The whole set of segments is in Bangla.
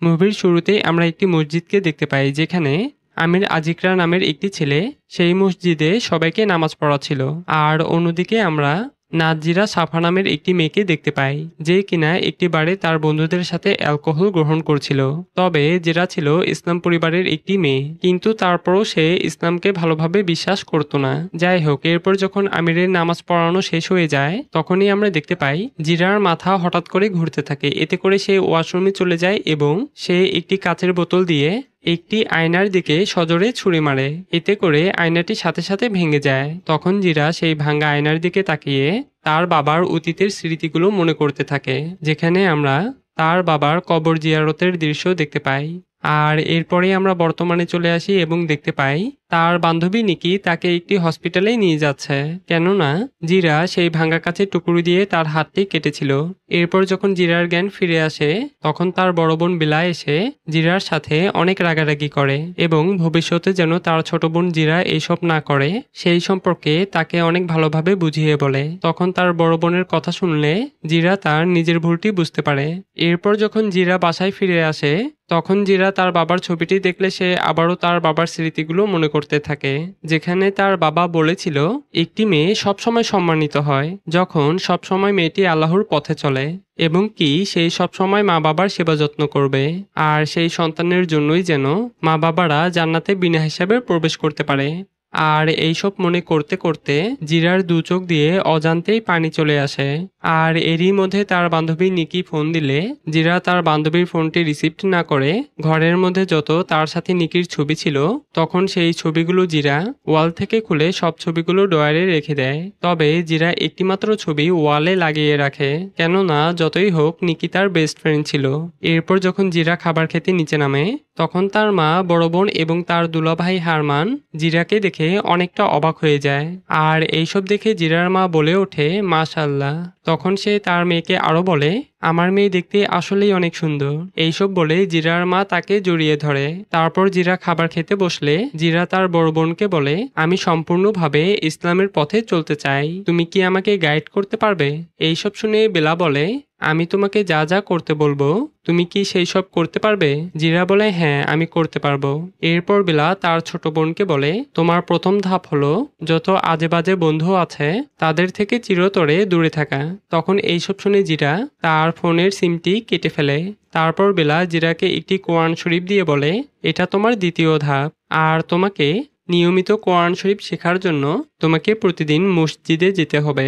মুভির শুরুতেই আমরা একটি মসজিদকে দেখতে পাই, যেখানে আমির আজিকরা নামের একটি ছেলে সেই মসজিদে সবাইকে নামাজ পড়াচ্ছিল। আর অন্যদিকে আমরা নাজিরা সাফা নামের একটি মেয়েকে দেখতে পাই, যে কিনা একটি বারে তার বন্ধুদের সাথে অ্যালকোহল গ্রহণ করছিল। তবে যেটা ছিল ইসলাম পরিবারের একটি মেয়ে, কিন্তু তারপরও সে ইসলামকে ভালোভাবে বিশ্বাস করত না। যাই হোক, এরপর যখন আমিরের নামাজ পড়ানো শেষ হয়ে যায়, তখনই আমরা দেখতে পাই জিরার মাথা হঠাৎ করে ঘুরতে থাকে। এতে করে সে ওয়াশরুমে চলে যায় এবং সে একটি কাচের বোতল দিয়ে একটি আয়নার দিকে সজোরে ছুরি মারে। এতে করে আয়নাটি সাথে সাথে ভেঙে যায়। তখন জিরা সেই ভাঙা আয়নার দিকে তাকিয়ে তার বাবার অতীতের স্মৃতিগুলো মনে করতে থাকে, যেখানে আমরা তার বাবার কবর জিয়ারতের দৃশ্য দেখতে পাই। আর এরপরে আমরা বর্তমানে চলে আসি এবং দেখতে পাই তার বান্ধবী নিকি তাকে একটি হসপিটালে নিয়ে যাচ্ছে, কেননা জিরা সেই ভাঙা কাচের টুকরো দিয়ে তার হাতটি কেটেছিল। এরপর যখন জিরার জ্ঞান ফিরে আসে, তখন তার বড় বোন বেলা এসে জিরার সাথে অনেক রাগারাগি করে এবং ভবিষ্যতে যেন তার ছোট বোন জিরা এইসব না করে সেই সম্পর্কে তাকে অনেক ভালোভাবে বুঝিয়ে বলে। তখন তার বড় বোনের কথা শুনলে জিরা তার নিজের ভুলটি বুঝতে পারে। এরপর যখন জিরা বাসায় ফিরে আসে, তখন জিরা তার বাবার ছবিটি দেখলে সে আবারও তার বাবার স্মৃতিগুলো মনে করতে থাকে, যেখানে তার বাবা বলেছিল একটি মেয়ে সবসময় সম্মানিত হয় যখন সবসময় মেয়েটি আল্লাহর পথে চলে, এবং কি সেই সবসময় মা বাবার সেবা যত্ন করবে, আর সেই সন্তানের জন্যই যেন মা বাবারা জান্নাতে বিনা হিসাবে প্রবেশ করতে পারে। আর এইসব মনে করতে করতে জিরার দু চোখ দিয়ে অজান্তেই পানি চলে আসে। আর এরই মধ্যে তার বান্ধবী নিকি ফোন দিলে জিরা তার বান্ধবীর ফোনটি রিসিভ না করে ঘরের মধ্যে যত তার সাথে নিকির ছবি ছিল, তখন সেই ছবিগুলো জিরা ওয়াল থেকে খুলে সব ছবিগুলো ড্রয়ারে রেখে দেয়। তবে জিরা একটিমাত্র ছবি ওয়ালে লাগিয়ে রাখে, কেননা যতই হোক নিকি তার বেস্ট ফ্রেন্ড ছিল। এরপর যখন জিরা খাবার খেতে নিচে নামে, তখন তার মা, বড় বোন এবং তার দুলাভাই হারমান জিরাকে দেখে অনেকটা অবাক হয়ে যায়। আর এইসব দেখে জিরার মা বলে ওঠে মাশাআল্লাহ। তখন সে তার মেয়েকে আরো বলে, আমার মেয়ে দেখতে আসলেই অনেক সুন্দর। এইসব বলে জিরার মা তাকে জড়িয়ে ধরে। তারপর জিরা খাবার খেতে বসলে জিরা তার বড় বোনকে বলে, আমি সম্পূর্ণভাবে ইসলামের পথে চলতে চাই, তুমি কি আমাকে গাইড করতে পারবে? এইসব শুনে বেলা বলে, আমি তোমাকে যা যা করতে বলবো তুমি কি সেই সব করতে পারবে? জিরা বলে, হ্যাঁ আমি করতে পারবো। এরপর বেলা তার ছোট বোনকে বলে, তোমার প্রথম ধাপ হলো যত আজে বাজে বন্ধু আছে তাদের থেকে চিরতরে দূরে থাকা। তখন এইসব শুনে জিরা তার ফোনের সিমটি কেটে ফেলে। তারপর বেলা জিরাকে একটি কোরআন শরীফ দিয়ে বলে, এটা তোমার দ্বিতীয় ধাপ, আর তোমাকে নিয়মিত কোরআন শরীফ শেখার জন্য তোমাকে প্রতিদিন মসজিদে যেতে হবে।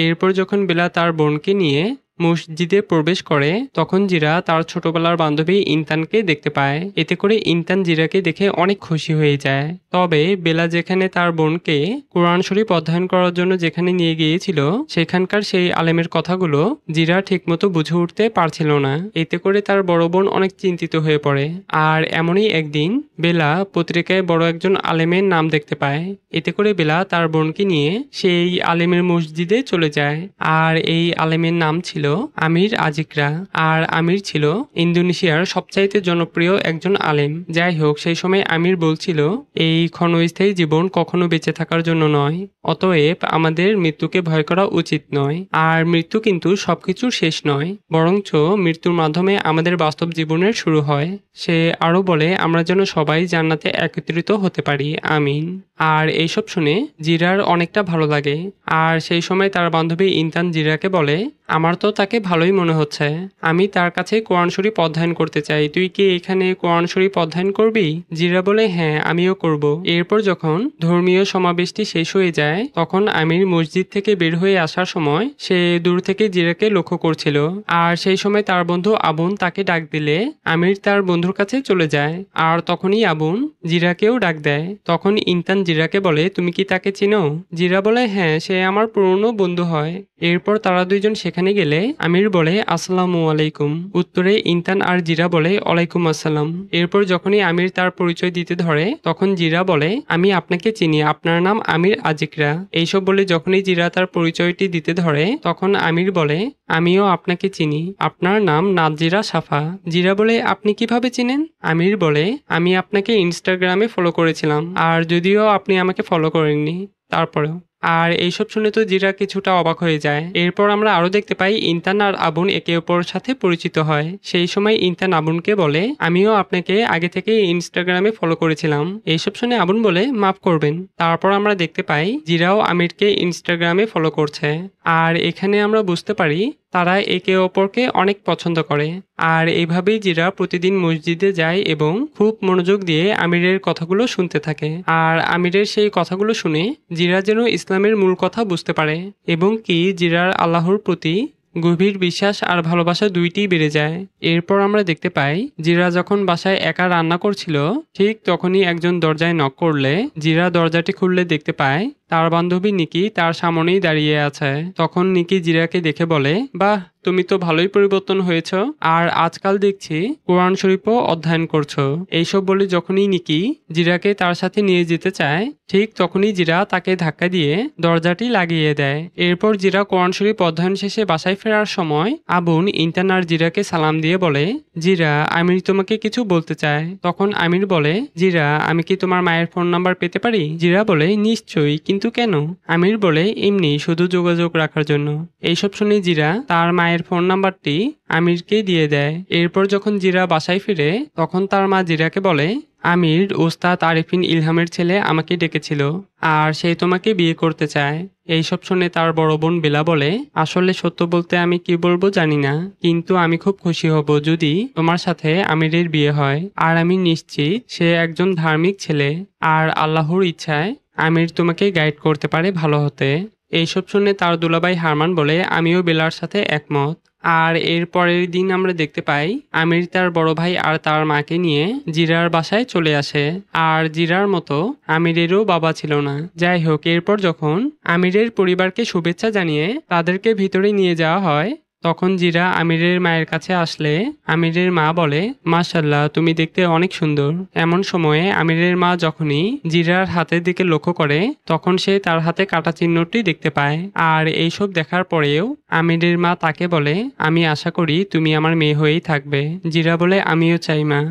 এরপর যখন বেলা তার বোনকে নিয়ে মসজিদে প্রবেশ করে, তখন জিরা তার ছোটবেলার বান্ধবী ইনতানকে দেখতে পায়। এতে করে ইনতান জিরাকে দেখে অনেক খুশি হয়ে যায়। তবে বেলা যেখানে তার বোনকে কোরআন শরীফ অধ্যয়ন করার জন্য যেখানে নিয়ে গিয়েছিল, সেখানকার সেই আলেমের কথাগুলো জিরা ঠিকমতো বুঝে উঠতে পারছিল না। এতে করে তার বড় বোন অনেক চিন্তিত হয়ে পড়ে। আর এমনই একদিন বেলা পত্রিকায় বড় একজন আলেমের নাম দেখতে পায়। এতে করে বেলা তার বোনকে নিয়ে সেই আলেমের মসজিদে চলে যায়। আর এই আলেমের নাম ছিল আমির আজিকরা। আর আমির ছিল ইন্দোনেশিয়ার সবচাইতে জনপ্রিয় একজন আলেম। যাই হোক, সেই সময় আমির বলছিল, এই ক্ষণস্থায়ী জীবন কখনো বেঁচে থাকার জন্য নয়, অতএব আমাদের মৃত্যুকে ভয় করা উচিত নয়। আর মৃত্যু কিন্তু সবকিছুর শেষ নয়, বরঞ্চ মৃত্যুর মাধ্যমে আমাদের বাস্তব জীবনের শুরু হয়। সে আরো বলে, আমরা যেন সবাই জান্নাতে একত্রিত হতে পারি, আমিন। আর এইসব শুনে জিরার অনেকটা ভালো লাগে। আর সেই সময় তার বান্ধবী ইনতান জিরাকে বলে, আমার তো তাকে ভালোই মনে হচ্ছে, আমি তার কাছে কোরআন শরীফ অধ্যয়ন করতে চাই, তুই কি এখানে কোরআন শরীফ অধ্যয়ন করবি? জিরা বলে, হ্যাঁ আমিও করব। এরপর যখন ধর্মীয় সমাবেশটি শেষ হয়ে যায়, তখন আমির মসজিদ থেকে বের হয়ে আসার সময় সে দূর থেকে জিরাকে লক্ষ্য করছিল। আর সেই সময় তার বন্ধু আবুন তাকে ডাক দিলে আমির তার বন্ধুর কাছে চলে যায়। আর তখনই আবুন জিরাকেও ডাক দেয়। তখন ইনতান জিরাকে বলে, তুমি কি তাকে চিনো? জিরা বলে, হ্যাঁ সে আমার পুরনো বন্ধু হয়। এরপর তারা দুইজন সেখানে গেলে আমির বলে, আসসালামু আলাইকুম। উত্তরে ইনতান আর জিরা বলে, ওয়ালাইকুম আসসালাম। এরপর যখনই আমির তার পরিচয় দিতে ধরে, তখন জিরা বলে, আমি আপনাকে চিনি, আপনার নাম আমির আজিকরা। এইসব বলে যখনই জিরা তার পরিচয়টি দিতে ধরে, তখন আমির বলে, আমিও আপনাকে চিনি, আপনার নাম নাজিরা সাফা। জিরা বলে, আপনি কিভাবে চিনেন? আমির বলে, আমি আপনাকে ইনস্টাগ্রামে ফলো করেছিলাম, আর যদিও আপনি আমাকে ফলো করেননি, তারপরেও আর এইসব শুনে তো জিরা কিছুটা অবাক হয়ে যায়। এরপর আমরা আরো দেখতে পাই ইন্তান আর আবুন একে অপরের সাথে পরিচিত হয়। সেই সময় ইন্তান আবুনকে বলে, আমিও আপনাকে আগে থেকে ইনস্টাগ্রামে ফলো করেছিলাম। এইসব শুনে আবুন বলে, মাফ করবেন। তারপর আমরা দেখতে পাই জিরাও আমিরকে ইনস্টাগ্রামে ফলো করছে। আর এখানে আমরা বুঝতে পারি তারা একে অপরকে অনেক পছন্দ করে। আর এইভাবেই জিরা প্রতিদিন মসজিদে যায় এবং খুব মনোযোগ দিয়ে আমিরের কথাগুলো শুনতে থাকে। আর আমিরের সেই কথাগুলো শুনে জিরা যেন ইসলামের মূল কথা বুঝতে পারে এবং কি জিরার আল্লাহর প্রতি গভীর বিশ্বাস আর ভালোবাসা দুইটিই বেড়ে যায়। এরপর আমরা দেখতে পাই জিরা যখন বাসায় একা রান্না করছিল ঠিক তখনই একজন দরজায় নক করলে জিরা দরজাটি খুললে দেখতে পায় তার বান্ধবী নিকি তার সামনেই দাঁড়িয়ে আছে। তখন নিকি জিরাকে দেখে বলে, বাহ, তুমি তো ভালোই পরিবর্তন হয়েছ, আর আজকাল দেখছি কোরআন শরীফও অধ্যয়ন করছো। এইসব বলে যখনই নিকি জিরাকে তার সাথে নিয়ে যেতে চায় ঠিক তখনই জিরা তাকে ধাক্কা দিয়ে দরজাটি লাগিয়ে দেয়। এরপর জিরা কোরআন শরীফ অধ্যয়ন শেষে বাসায় ফেরার সময় আবুন ইন্টান আর জিরাকে সালাম দিয়ে বলে, জিরা, আমির তোমাকে কিছু বলতে চায়। তখন আমির বলে, জিরা, আমি কি তোমার মায়ের ফোন নাম্বার পেতে পারি? জিরা বলে, নিশ্চয়ই, কিন্তু কেন? আমির বলে, এমনি, শুধু যোগাযোগ রাখার জন্য। এইসব শুনে জিরা তার মায়ের ফোন নাম্বারটি আমিরকে দিয়ে দেয়। এরপর যখন জিরা বাসায় ফিরে তখন তার মা জিরাকে বলে, আমির ওস্তাদ আরিফিন ইলহামের ছেলে আমাকে ডেকেছিল আর সে তোমাকে বিয়ে করতে চায়। এইসব শুনে তার বড় বোন বেলা বলে, আসলে সত্য বলতে আমি কি বলবো জানি না, কিন্তু আমি খুব খুশি হব যদি তোমার সাথে আমিরের বিয়ে হয়। আর আমি নিশ্চিত সে একজন ধার্মিক ছেলে আর আল্লাহর ইচ্ছায় আমির তোমাকে গাইড করতে পারে ভালো হতে। এইসব শুনে তার দুলাভাই হারমান বলে, আমিও বেলার সাথে একমত। আর এর পরের দিন আমরা দেখতে পাই আমির তার বড় ভাই আর তার মাকে নিয়ে জিরার বাসায় চলে আসে। আর জিরার মতো আমিরেরও বাবা ছিল না। যাই হোক, এরপর যখন আমিরের পরিবারকে শুভেচ্ছা জানিয়ে তাদেরকে ভিতরে নিয়ে যাওয়া হয় তখন জিরা আমিরের মায়ের কাছে আসলে আমিরের মা বলে, মাশাআল্লাহ, তুমি দেখতে অনেক সুন্দর। এমন সময়ে আমিরের মা যখনই জিরার হাতের দিকে লক্ষ্য করে তখন সে তার হাতে কাটা চিহ্নটি দেখতে পায়। আর এইসব দেখার পরেও আমিরের মা তাকে বলে, আমি আশা করি তুমি আমার মেয়ে হয়েই থাকবে। জিরা বলে, আমিও চাই মা।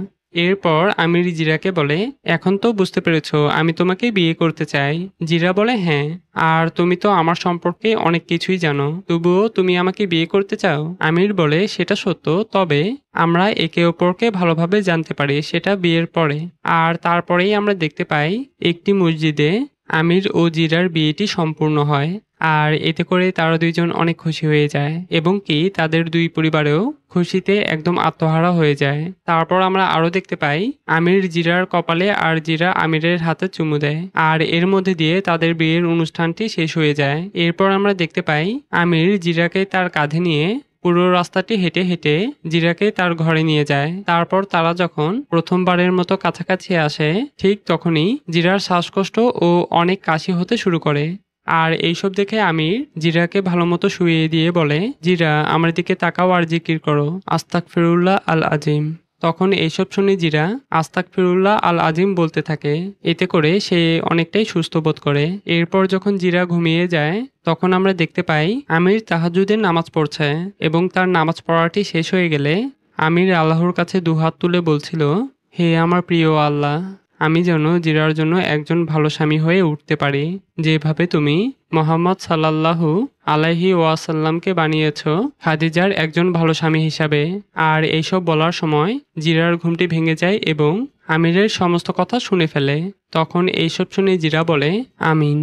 এরপর আমির জিরাকে বলে, এখন তো বুঝতে পেরেছো আমি তোমাকে বিয়ে করতে চাই। জিরা বলে, হ্যাঁ, আর তুমি তো আমার সম্পর্কে অনেক কিছুই জানো, তবুও তুমি আমাকে বিয়ে করতে চাও। আমির বলে, সেটা সত্য, তবে আমরা একে অপরকে ভালোভাবে জানতে পারি সেটা বিয়ের পরে। আর তারপরেই আমরা দেখতে পাই একটি মসজিদে আমির ও জিরার বিয়েটি সম্পূর্ণ হয়। আর এতে করে তারা দুইজন অনেক খুশি হয়ে যায় এবং কি তাদের দুই পরিবারেও খুশিতে একদম আত্মহারা হয়ে যায়। তারপর আমরা আরো দেখতে পাই আমির জিরার কপালে আর জিরা আমিরের হাতে চুমু দেয়। আর এর মধ্যে দিয়ে তাদের বিয়ের অনুষ্ঠানটি শেষ হয়ে যায়। এরপর আমরা দেখতে পাই আমির জিরাকে তার কাঁধে নিয়ে পুরো রাস্তাটি হেঁটে হেঁটে জিরাকে তার ঘরে নিয়ে যায়। তারপর তারা যখন প্রথমবারের মতো কাছাকাছি আসে ঠিক তখনই জিরার শ্বাসকষ্ট ও অনেক কাশি হতে শুরু করে। আর এইসব দেখে আমির জিরাকে ভালো মতো শুইয়ে দিয়ে বলে, জিরা, আমার দিকে তাকাও আর জিকির করো, আস্তাগফিরুল্লাহ আল আজিম। তখন এইসব শুনে জিরা আস্তাগফিরুল্লাহ আল আজিম বলতে থাকে। এতে করে সে অনেকটাই সুস্থ বোধ করে। এরপর যখন জিরা ঘুমিয়ে যায় তখন আমরা দেখতে পাই আমির তাহাজ্জুদের নামাজ পড়ছে এবং তার নামাজ পড়াটি শেষ হয়ে গেলে আমির আল্লাহর কাছে দুহাত তুলে বলছিল, হে আমার প্রিয় আল্লাহ, আমি যেন জিরার জন্য একজন ভালো স্বামী হয়ে উঠতে পারি, যেভাবে তুমি মোহাম্মদ সাল্লাল্লাহু আলাইহি ওয়াসাল্লামকে বানিয়েছ খাদিজার একজন ভালো স্বামী হিসাবে। আর এইসব বলার সময় জিরার ঘুমটি ভেঙে যায় এবং আমিরের সমস্ত কথা শুনে ফেলে। তখন এইসব শুনে জিরা বলে, আমিন।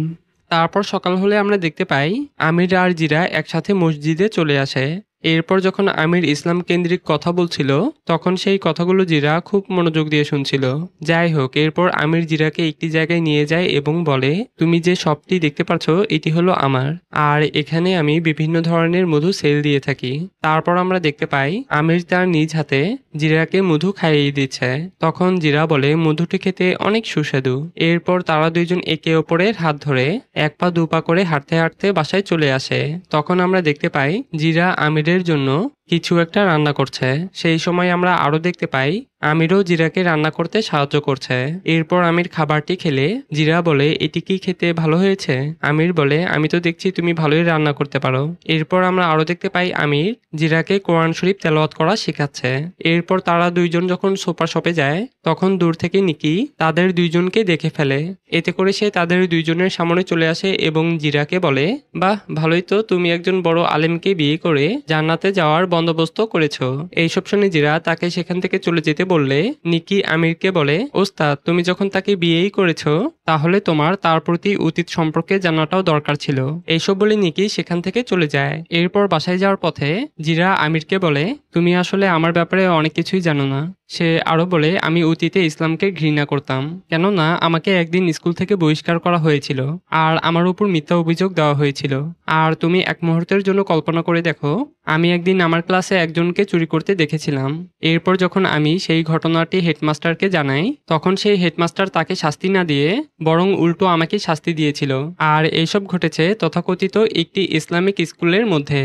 তারপর সকাল হলে আমরা দেখতে পাই আমির আর জিরা একসাথে মসজিদে চলে আসে। এরপর যখন আমির ইসলাম কেন্দ্রিক কথা বলছিল তখন সেই কথাগুলো জিরা খুব মনোযোগ দিয়ে শুনছিল। যাই হোক, এরপর আমির জিরাকে একটি জায়গায় নিয়ে যায় এবং বলে, তুমি যে শপটি দেখতে পাচ্ছ এটি হলো আমার, আর এখানে আমি বিভিন্ন ধরনের মধু সেল দিয়ে থাকি। তারপর আমরা দেখতে পাই আমির তার নিজ হাতে জিরাকে মধু খাইয়ে দিচ্ছে। তখন জিরা বলে, মধুটি খেতে অনেক সুস্বাদু। এরপর তারা দুইজন একে অপরের হাত ধরে এক পা দু পা করে হাঁটতে হাঁটতে বাসায় চলে আসে। তখন আমরা দেখতে পাই জিরা আমিরের জন্য কিছু একটা রান্না করছে। সেই সময় আমরা আরো দেখতে পাই আমিরও জিরাকে রান্না করতে সাহায্য করছে। এরপর আমির খাবারটি খেলে জিরা বলে, এটি কি খেতে ভালো হয়েছে? আমির বলে, আমি তো দেখছি তুমি ভালোই রান্না করতে পারো। এরপর আমরা আরো দেখতে পাই আমির জিরাকে কোরআন শরীফ তেলাওয়াত করা শেখাচ্ছে। এরপর তারা দুইজন যখন সুপার শপে যায় তখন দূর থেকে নিকি তাদের দুইজনকে দেখে ফেলে। এতে করে সে তাদের দুইজনের সামনে চলে আসে এবং জিরাকে বলে, বাহ, ভালোই তো, তুমি একজন বড় আলেমকে বিয়ে করে জান্নাতে যাওয়ার বন্দোবস্ত করেছো। এইসব শুনে জিরা তাকে সেখান থেকে চলে যেতে বললে নিকি আমিরকে বলে, ওস্তাদ, তুমি যখন তাকে বিয়েই করেছো তাহলে তোমার তার প্রতি অতীত সম্পর্কে জানাটাও দরকার ছিল। এইসব বলে নিকি সেখান থেকে চলে যায়। এরপর বাসায় যাওয়ার পথে জিরা আমিরকে বলে, তুমি আসলে আমার ব্যাপারে অনেক কিছুই জানো না। সে আরো বলে, আমি অতীতে ইসলামকে ঘৃণা করতাম, কেননা আমাকে একদিন স্কুল থেকে বহিষ্কার করা হয়েছিল আর আমার উপর মিথ্যা অভিযোগ দেওয়া হয়েছিল। আর তুমি এক মুহূর্তের জন্য কল্পনা করে দেখো, আমি একদিন আমার ক্লাসে একজনকে চুরি করতে দেখেছিলাম। এরপর যখন আমি সেই ঘটনাটি হেডমাস্টারকে জানাই তখন সেই হেডমাস্টার তাকে শাস্তি না দিয়ে বরং উল্টো আমাকে শাস্তি দিয়েছিল। আর এইসব ঘটেছে তথাকথিত একটি ইসলামিক স্কুলের মধ্যে।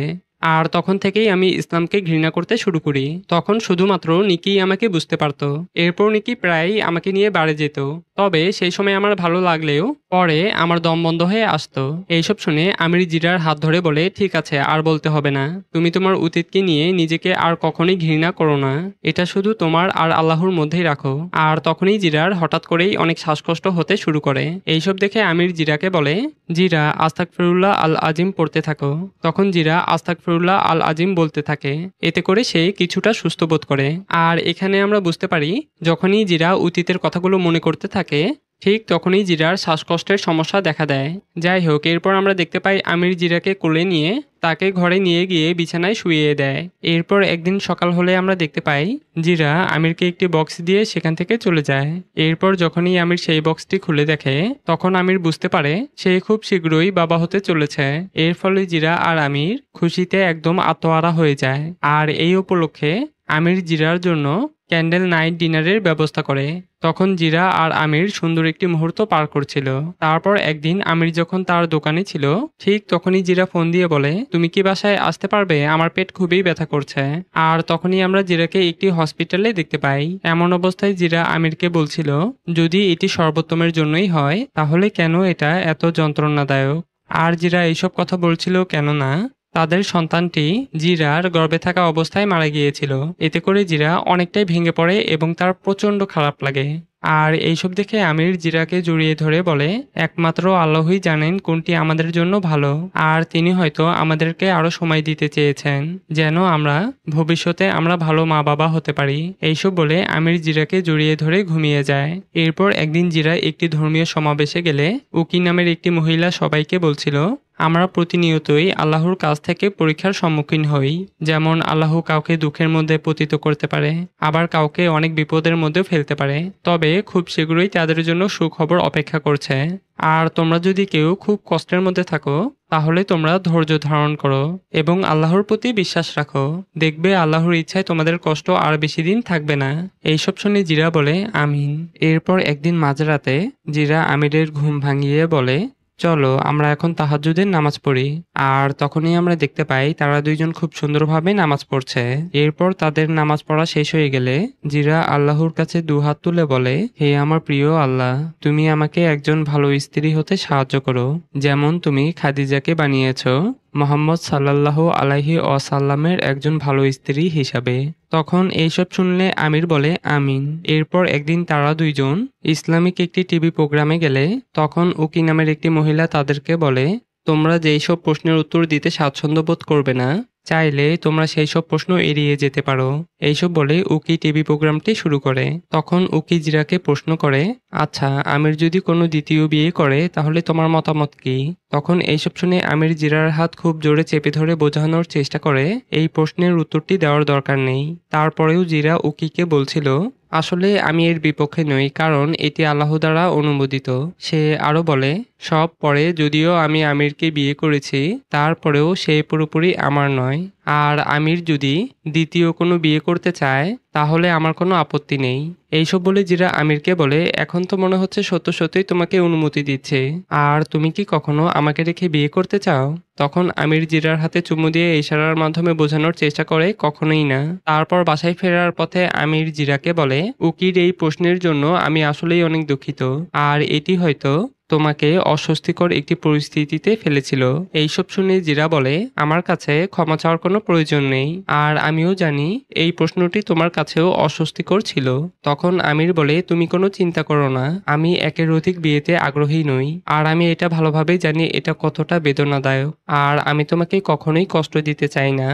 আর তখন থেকেই আমি ইসলামকে ঘৃণা করতে শুরু করি। তখন শুধুমাত্র নিকি আমাকে বুঝতে পারতো। এরপর নিকি প্রায়ই আমাকে নিয়ে বাড়ি যেত, তবে সেই সময় আমার ভালো লাগলেও পরে আমার দম বন্ধ হয়ে আসতো। এইসব শুনে আমির জিরার হাত ধরে বলে, ঠিক আছে, আর বলতে হবে না। তুমি তোমার অতীতকে নিয়ে নিজেকে আর কখনোই ঘৃণা করো না। এটা শুধু তোমার আর আল্লাহর মধ্যেই রাখো। আর তখনই জিরার হঠাৎ করেই অনেক শ্বাসকষ্ট হতে শুরু করে। এইসব দেখে আমির জিরাকে বলে, জিরা, আস্তাগফিরুল্লাহ আল আজিম পড়তে থাকো। তখন জিরা আস্তাগফিরুল্লাহ আল আজিম বলতে থাকে। এতে করে সে কিছুটা সুস্থ বোধ করে। আর এখানে আমরা বুঝতে পারি যখনই জিরা অতীতের কথাগুলো মনে করতে থাকে ঠিক তখনই জিরার শ্বাসকষ্টের সমস্যা দেখা দেয়। যাই হোক, এরপর আমরা দেখতে পাই আমির জিরাকে কোলে নিয়ে তাকে ঘরে নিয়ে গিয়ে বিছানায় শুইয়ে দেয়। এরপর একদিন সকাল হলে আমরা দেখতে পাই জিরা আমিরকে একটি বক্স দিয়ে সেখান থেকে চলে যায়। এরপর যখনই আমির সেই বক্সটি খুলে দেখে তখন আমির বুঝতে পারে সে খুব শীঘ্রই বাবা হতে চলেছে। এর ফলে জিরা আর আমির খুশিতে একদম আত্মহারা হয়ে যায়। আর এই উপলক্ষে আমির জিরার জন্য ক্যান্ডেল নাইট ডিনারের ব্যবস্থা করে। তখন জিরা আর আমির সুন্দর একটি মুহূর্ত পার করছিল। তারপর একদিন আমির যখন তার দোকানে ছিল ঠিক তখনই জিরা ফোন দিয়ে বলে, তুমি কি বাসায় আসতে পারবে? আমার পেট খুবই ব্যথা করছে। আর তখনই আমরা জিরাকে একটি হসপিটালে দেখতে পাই। এমন অবস্থায় জিরা আমিরকে বলছিল, যদি এটি সর্বোত্তমের জন্যই হয় তাহলে কেন এটা এত যন্ত্রণাদায়ক? আর জিরা এইসব কথা বলছিল কেননা তাদের সন্তানটি জিরার গর্ভে থাকা অবস্থায় মারা গিয়েছিল। এতে করে জিরা অনেকটাই ভেঙে পড়ে এবং তার প্রচন্ড খারাপ লাগে। আর এইসব দেখে আমির জিরাকে জড়িয়ে ধরে বলে, একমাত্র আল্লাহই জানেন কোনটি আমাদের জন্য ভালো, আর তিনি হয়তো আমাদেরকে আরো সময় দিতে চেয়েছেন যেন আমরা ভবিষ্যতে আমরা ভালো মা বাবা হতে পারি। এইসব বলে আমির জিরাকে জড়িয়ে ধরে ঘুমিয়ে যায়। এরপর একদিন জিরা একটি ধর্মীয় সমাবেশে গেলে উকি নামের একটি মহিলা সবাইকে বলছিল, আমরা প্রতিনিয়তই আল্লাহর কাছ থেকে পরীক্ষার সম্মুখীন হই। যেমন আল্লাহ কাউকে দুঃখের মধ্যে পতিত করতে পারে, আবার কাউকে অনেক বিপদের মধ্যেও ফেলতে পারে। তবে খুব শীঘ্রই তাদের জন্য সুখবর অপেক্ষা করছে। আর তোমরা যদি কেউ খুব কষ্টের মধ্যে থাকো তাহলে তোমরা ধৈর্য ধারণ করো এবং আল্লাহর প্রতি বিশ্বাস রাখো। দেখবে আল্লাহর ইচ্ছায় তোমাদের কষ্ট আর বেশি দিন থাকবে না। এইসব শুনে জিরা বলে, আমিন। এরপর একদিন মাঝরাতে জিরা আমিরের ঘুম ভাঙিয়ে বলে, চলো আমরা এখন তাহাজ্জুদের নামাজ পড়ি। আর তখনই আমরা দেখতে পাই তারা দুইজন খুব সুন্দরভাবে নামাজ পড়ছে। এরপর তাদের নামাজ পড়া শেষ হয়ে গেলে জিরা আল্লাহর কাছে দুহাত তুলে বলে, হে আমার প্রিয় আল্লাহ, তুমি আমাকে একজন ভালো স্ত্রী হতে সাহায্য করো, যেমন তুমি খাদিজাকে বানিয়েছো মোহাম্মদ সাল্লাল্লাহু আলাইহি ওয়াসাল্লামের একজন ভালো স্ত্রী হিসাবে। তখন এইসব শুনলে আমির বলে, আমিন। এরপর একদিন তারা দুইজন ইসলামিক একটি টিভি প্রোগ্রামে গেলে তখন উকি নামের একটি মহিলা তাদেরকে বলে, তোমরা যেই সব প্রশ্নের উত্তর দিতে স্বাচ্ছন্দ্য বোধ করবে না চাইলে তোমরা সেই সব প্রশ্ন এড়িয়ে যেতে পারো। এইসব বলে উকি টিভি প্রোগ্রামটি শুরু করে। তখন উকি জিরাকে প্রশ্ন করে, আচ্ছা, আমির যদি কোনো দ্বিতীয় বিয়ে করে তাহলে তোমার মতামত কি? তখন এইসব শুনে আমির জিরার হাত খুব জোরে চেপে ধরে বোঝানোর চেষ্টা করে এই প্রশ্নের উত্তরটি দেওয়ার দরকার নেই। তারপরেও জিরা উকিকে বলছিল, আসলে আমি এর বিপক্ষে নই, কারণ এটি আল্লাহ দ্বারা অনুমোদিত। সে আরো বলে, সব পরে যদিও আমি আমিরকে বিয়ে করেছি তারপরেও সে পুরোপুরি আমার নয়। আর আমির যদি দ্বিতীয় কোনো বিয়ে করতে চায় তাহলে আমার কোনো আপত্তি নেই। এইসব বলে জিরা আমিরকে বলে, এখন তো মনে হচ্ছে সত্য সত্যই তোমাকে অনুমতি দিচ্ছে। আর তুমি কি কখনো আমাকে রেখে বিয়ে করতে চাও? তখন আমির জিরার হাতে চুমু দিয়ে ইশারার মাধ্যমে বোঝানোর চেষ্টা করে কখনোই না। তারপর বাসায় ফেরার পথে আমির জিরাকে বলে, উকির এই প্রশ্নের জন্য আমি আসলেই অনেক দুঃখিত। আর এটি হয়তো তোমাকে অস্বস্তিকর একটি পরিস্থিতিতে ফেলেছিল। এইসব শুনে জিরা বলে, আমার কাছে ক্ষমা চাওয়ার কোনো প্রয়োজন নেই। আর আমিও জানি এই প্রশ্নটি তোমার কাছেও অস্বস্তিকর ছিল। তখন আমির বলে, তুমি কোনো চিন্তা করো না, আমি একের অধিক বিয়েতে আগ্রহী নই। আর আমি এটা ভালোভাবেই জানি এটা কতটা বেদনাদায়ক। আর আমি তোমাকে কখনোই কষ্ট দিতে চাই না।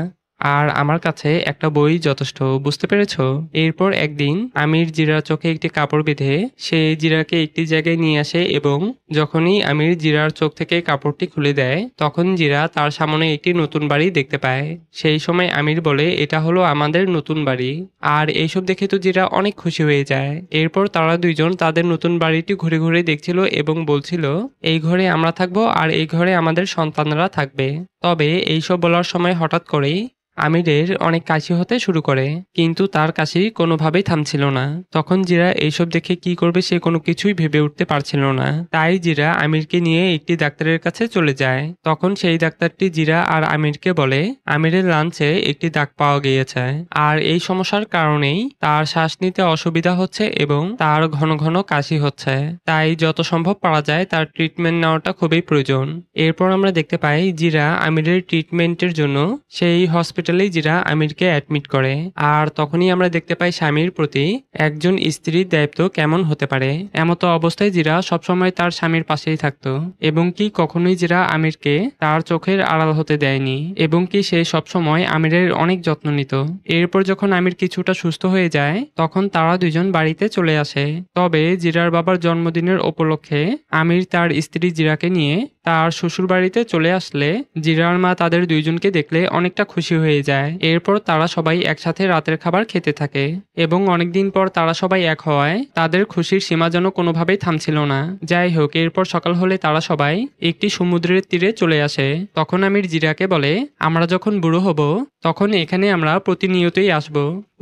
আর আমার কাছে একটা বই যথেষ্ট, বুঝতে পেরেছো? এরপর একদিন আমির জিরার চোখে একটি কাপড় বেঁধে সে জিরাকে একটি জায়গায় নিয়ে আসে এবং যখনই আমির জিরার চোখ থেকে কাপড়টি খুলে দেয় তখন জিরা তার সামনে একটি নতুন বাড়ি দেখতে পায়। সেই সময় আমির বলে, এটা হলো আমাদের নতুন বাড়ি। আর এইসব দেখে তো জিরা অনেক খুশি হয়ে যায়। এরপর তারা দুইজন তাদের নতুন বাড়িটি ঘুরে ঘুরে দেখছিল এবং বলছিল, এই ঘরে আমরা থাকবো আর এই ঘরে আমাদের সন্তানরা থাকবে। তবে এইসব বলার সময় হঠাৎ করেই আমিরের অনেক কাশি হতে শুরু করে, কিন্তু তার কাশি কোনোভাবেই থামছিল না। তখন জিরা এইসব দেখে কি করবে সে কোনো কিছুই ভেবে উঠতে পারছিল না। তাই জিরা আমিরকে নিয়ে একটি ডাক্তারের কাছে চলে যায়। তখন সেই ডাক্তারটি জিরা আর আমিরকে বলে, আমিরের লাঞ্চে একটি দাগ পাওয়া গিয়েছে আর এই সমস্যার কারণেই তার শ্বাস নিতে অসুবিধা হচ্ছে এবং তার ঘন ঘন কাশি হচ্ছে। তাই যত সম্ভব পারা যায় তার ট্রিটমেন্ট নেওয়াটা খুবই প্রয়োজন। এরপর আমরা দেখতে পাই জিরা আমিরের ট্রিটমেন্টের জন্য সেই হসপিটালেই জিরা আমিরকে অ্যাডমিট করে। আর তখনই আমরা দেখতে পাই স্বামীর প্রতি একজন স্ত্রীর দায়িত্ব কেমন হতে পারে। এমতো অবস্থায় জিরা সবসময় তার স্বামীর পাশেই থাকতো এবং কি কখনোই জিরা আমিরকে তার চোখের আড়াল হতে দেয়নি এবং কি সে সবসময় আমিরের অনেক যত্ন নিত। এরপর যখন আমির কিছুটা সুস্থ হয়ে যায় তখন তারা দুজন বাড়িতে চলে আসে। তবে জিরার বাবার জন্মদিনের উপলক্ষে আমির তার স্ত্রী জিরাকে নিয়ে তার শ্বশুর বাড়িতে চলে আসলে জিরার মা তাদের দুইজনকে দেখলে অনেকটা খুশি হয়ে যায়। এরপর তারা সবাই একসাথে রাতের খাবার খেতে থাকে এবং অনেকদিন পর তারা সবাই এক হওয়ায় তাদের খুশির সীমা যেন কোনোভাবেই থামছিল না। যাই হোক, এরপর সকাল হলে তারা সবাই একটি সমুদ্রের তীরে চলে আসে। তখন আমির জিরাকে বলে, আমরা যখন বুড়ো হব তখন এখানে আমরা প্রতিনিয়তই আসব।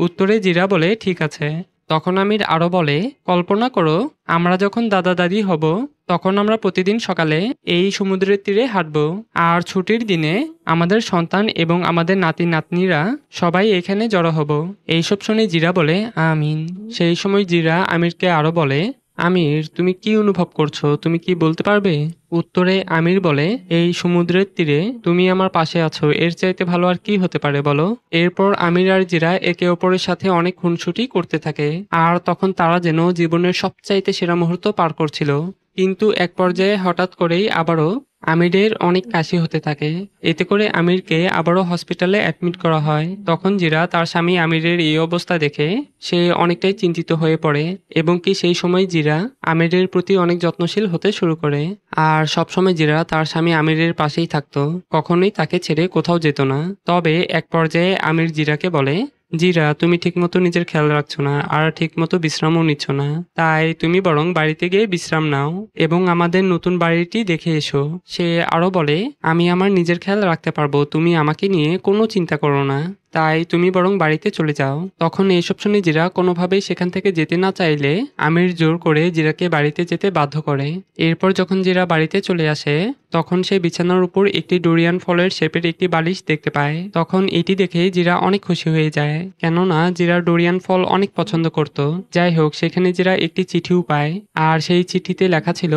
উত্তরে জিরা বলে, ঠিক আছে। তখন আমির আরো বলে, কল্পনা করো আমরা যখন দাদা দাদি হব তখন আমরা প্রতিদিন সকালে এই সমুদ্রের তীরে হাঁটব আর ছুটির দিনে আমাদের সন্তান এবং আমাদের নাতি নাতনিরা সবাই এখানে জড়ো হব। এইসব শুনে জিরা বলে, আমিন। সেই সময় জিরা আমিরকে আরো বলে, আমির তুমি কি অনুভব করছো, তুমি কি বলতে পারবে? উত্তরে আমির বলে, এই সমুদ্রের তীরে তুমি আমার পাশে আছো, এর চাইতে ভালো আর কি হতে পারে বলো? এরপর আমির আর জিরা একে অপরের সাথে অনেক খুনসুটি করতে থাকে আর তখন তারা যেন জীবনের সবচাইতে সেরা মুহূর্ত পার করছিল। কিন্তু এক পর্যায়ে হঠাৎ করেই আবারও আমিরের অনেক কাশি হতে থাকে। এতে করে আমিরকে আবারও হসপিটালে অ্যাডমিট করা হয়। তখন জিরা তার স্বামী আমিরের এই অবস্থা দেখে সে অনেকটাই চিন্তিত হয়ে পড়ে এবং কি সেই সময় জিরা আমিরের প্রতি অনেক যত্নশীল হতে শুরু করে। আর সবসময় জিরা তার স্বামী আমিরের পাশেই থাকতো, কখনোই তাকে ছেড়ে কোথাও যেত না। তবে এক পর্যায়ে আমির জিরাকে বলে, জিরা তুমি ঠিকমতো নিজের খেয়াল রাখছো না আর ঠিকমতো বিশ্রামও নিচ্ছ না, তাই তুমি বরং বাড়িতে গিয়ে বিশ্রাম নাও এবং আমাদের নতুন বাড়িটি দেখে এসো। সে আরো বলে, আমি আমার নিজের খেয়াল রাখতে পারবো, তুমি আমাকে নিয়ে কোনো চিন্তা করো না, তাই তুমি বরং বাড়িতে চলে যাও। তখন এইসব শুনে জিরা কোনোভাবেই সেখান থেকে যেতে না চাইলে আমির জোর করে জিরাকে বাড়িতে যেতে বাধ্য করে। এরপর যখন জিরা বাড়িতে চলে আসে তখন সে বিছানার উপর একটি ডোরিয়ান ফলের শেপের একটি বালিশ দেখতে পায়। তখন এটি দেখে জিরা অনেক খুশি হয়ে যায়, কেননা জিরা ডোরিয়ান ফল অনেক পছন্দ করত। যাই হোক, সেখানে জিরা একটি চিঠিও পায় আর সেই চিঠিতে লেখা ছিল,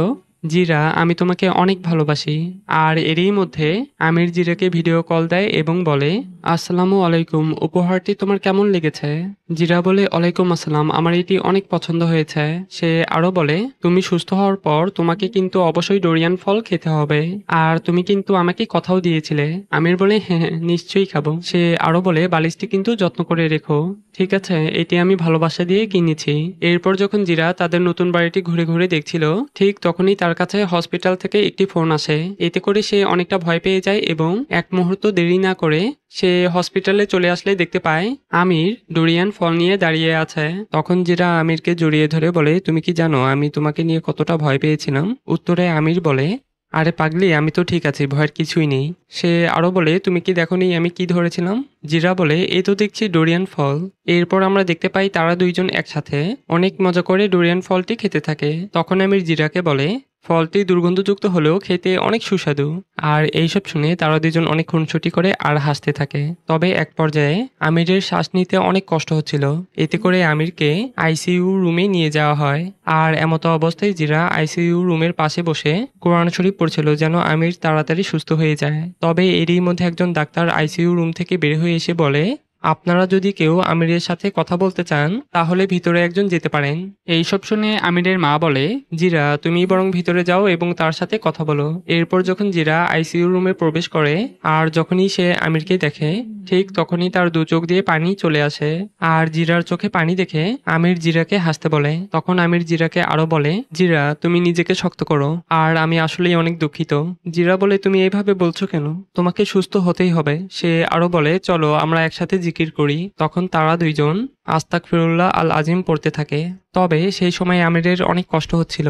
জিরা আমি তোমাকে অনেক ভালোবাসি। আর এরই মধ্যে আমির জিরাকে ভিডিও কল দেয় এবং বলে, আসসালামু আলাইকুম, উপহারটি তোমার কেমন লেগেছে? জিরা বলে, ওয়ালাইকুম আসসালাম, আমার এটি অনেক পছন্দ হয়েছে। সে আরো বলে, তুমি সুস্থ হওয়ার পর তোমাকে কিন্তু অবশ্যই ডোরিয়ান ফল খেতে হবে আর তুমি কিন্তু আমাকে কথাও দিয়েছিলে। আমির বলে, হ্যাঁ হ্যাঁ নিশ্চয়ই খাবো। সে আরো বলে, বালিশটি কিন্তু যত্ন করে রেখো। ঠিক আছে, এটি আমি ভালোবাসা দিয়ে কিনেছি। এরপর যখন জিরা তাদের নতুন বাড়িটি ঘুরে ঘুরে দেখছিল ঠিক তখনই তারা তার কাছে হসপিটাল থেকে একটি ফোন আসে। এতে করে সে অনেকটা ভয় পেয়ে যায় এবং এক মুহূর্ত দেরি না করে সে হসপিটালে চলে আসলে দেখতে পায় আমির ডোরিয়ান ফল নিয়ে দাঁড়িয়ে আছে। তখন জিরা আমিরকে জড়িয়ে ধরে বলে, তুমি কি জানো আমি তোমাকে নিয়ে কতটা ভয় পেয়েছিলাম? উত্তরে আমির বলে, আরে পাগলি, আমি তো ঠিক আছি, ভয়ের কিছুই নেই। সে আরো বলে, তুমি কি দেখোনি আমি কি ধরেছিলাম? জিরা বলে, এই তো দেখছি ডোরিয়ান ফল। এরপর আমরা দেখতে পাই তারা দুইজন একসাথে অনেক মজা করে ডোরিয়ান ফলটি খেতে থাকে। তখন আমির জিরাকে বলে, ফলটি দুর্গন্ধযুক্ত হলেও খেতে অনেক সুস্বাদু। আর এইসব শুনে তারা দুজন অনেক খুনসুটি করে আর হাসতে থাকে। তবে এক পর্যায়ে আমিরের শ্বাস নিতে অনেক কষ্ট হচ্ছিল। এতে করে আমিরকে আইসিইউ রুমে নিয়ে যাওয়া হয়। আর এমতো অবস্থায় জিরা আইসিইউ রুমের পাশে বসে কোরআন শরীফ পড়ছিল যেন আমির তাড়াতাড়ি সুস্থ হয়ে যায়। তবে এরই মধ্যে একজন ডাক্তার আইসিইউ রুম থেকে বের হয়ে এসে বলে, আপনারা যদি কেউ আমিরের সাথে কথা বলতে চান তাহলে ভিতরে একজন যেতে পারেন। এইসব শুনে আমিরের মা বলে, জিরা তুমি বরং ভিতরে যাও এবং তার সাথে কথা বলো। এরপর যখন জিরা আইসিইউ রুমে প্রবেশ করে আর যখনই সে আমিরকে দেখে ঠিক তখনই তার দু চোখ দিয়ে পানি চলে আসে। আর জিরার চোখে পানি দেখে আমির জিরাকে হাসতে বলে। তখন আমির জিরাকে আরো বলে, জিরা তুমি নিজেকে শক্ত করো, আর আমি আসলেই অনেক দুঃখিত। জিরা বলে, তুমি এইভাবে বলছো কেন? তোমাকে সুস্থ হতেই হবে। সে আরো বলে, চলো আমরা একসাথে জিকির করি। তখন তারা দুইজন আস্তাগফিরুল্লাহ আল আজিম পড়তে থাকে। তবে সেই সময় আমিরের অনেক কষ্ট হচ্ছিল।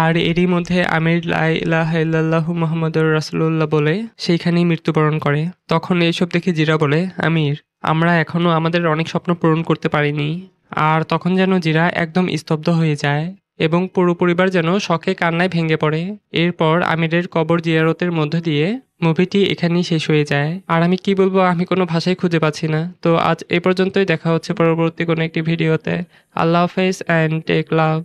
আর এরই মধ্যে আমির লা ইলাহা ইল্লাল্লাহু মুহাম্মাদুর রাসূলুল্লাহ বলে সেইখানেই মৃত্যুবরণ করে। তখন এইসব দেখে জিরা বলে, আমির আমরা এখনো আমাদের অনেক স্বপ্ন পূরণ করতে পারিনি। আর তখন যেন জিরা একদম স্তব্ধ হয়ে যায় এবং পুরো পরিবার যেন শোকে কান্নায় ভেঙে পড়ে। এরপর আমিরের কবর জিয়ারতের মধ্য দিয়ে মুভিটি এখানেই শেষ হয়ে যায়। আর আমি কি বলবো, আমি কোনো ভাষাই খুঁজে পাচ্ছি না। তো আজ এই পর্যন্তই, দেখা হচ্ছে পরবর্তী কোনো একটি ভিডিওতে। আল্লাহ হাফেজ অ্যান্ড টেক লাভ।